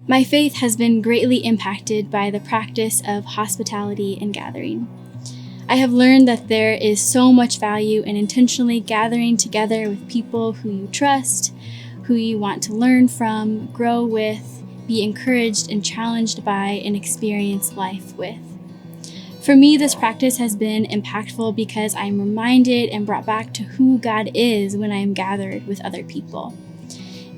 My faith has been greatly impacted by the practice of hospitality and gathering. I have learned that there is so much value in intentionally gathering together with people who you trust, who you want to learn from, grow with, be encouraged and challenged by, and experience life with. For me, this practice has been impactful because I'm reminded and brought back to who God is when I am gathered with other people.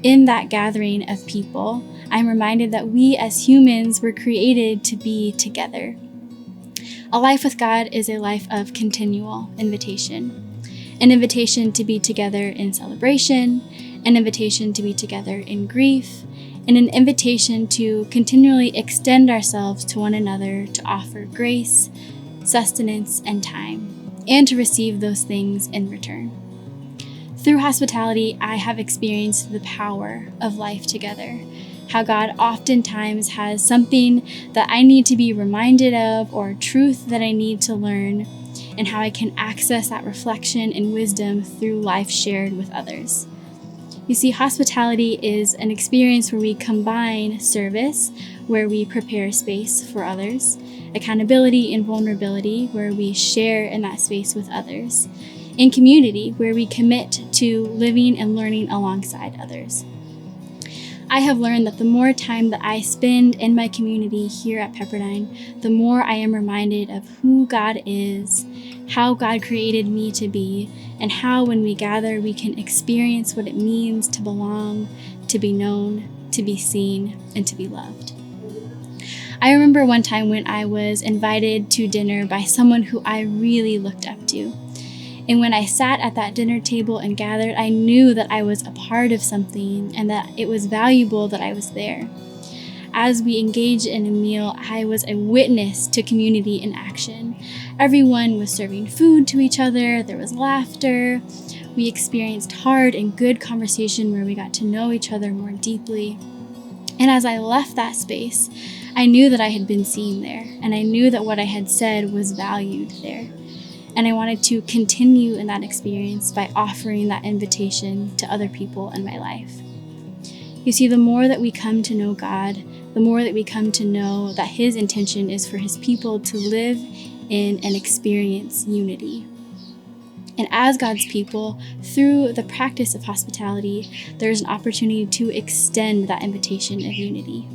In that gathering of people, I'm reminded that we as humans were created to be together. A life with God is a life of continual invitation. An invitation to be together in celebration, an invitation to be together in grief, and an invitation to continually extend ourselves to one another to offer grace, sustenance, and time, and to receive those things in return. Through hospitality, I have experienced the power of life together, how God oftentimes has something that I need to be reminded of or truth that I need to learn, and how I can access that reflection and wisdom through life shared with others. You see, hospitality is an experience where we combine service, where we prepare space for others, accountability and vulnerability, where we share in that space with others, and community, where we commit to living and learning alongside others. I have learned that the more time that I spend in my community here at Pepperdine, the more I am reminded of who God is, how God created me to be, and how when we gather, we can experience what it means to belong, to be known, to be seen, and to be loved. I remember one time when I was invited to dinner by someone who I really looked up to. And when I sat at that dinner table and gathered, I knew that I was a part of something and that it was valuable that I was there. As we engaged in a meal, I was a witness to community in action. Everyone was serving food to each other. There was laughter. We experienced hard and good conversation where we got to know each other more deeply. And as I left that space, I knew that I had been seen there, and I knew that what I had said was valued there. And I wanted to continue in that experience by offering that invitation to other people in my life. You see, the more that we come to know God, the more that we come to know that His intention is for His people to live in and experience unity. And as God's people, through the practice of hospitality, there's an opportunity to extend that invitation of unity.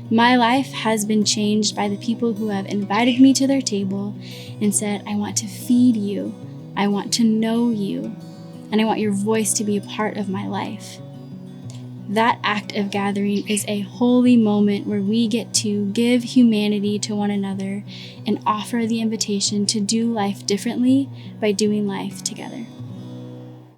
My life has been changed by the people who have invited me to their table and said, I want to feed you, I want to know you, and I want your voice to be a part of my life. That act of gathering is a holy moment where we get to give humanity to one another and offer the invitation to do life differently by doing life together.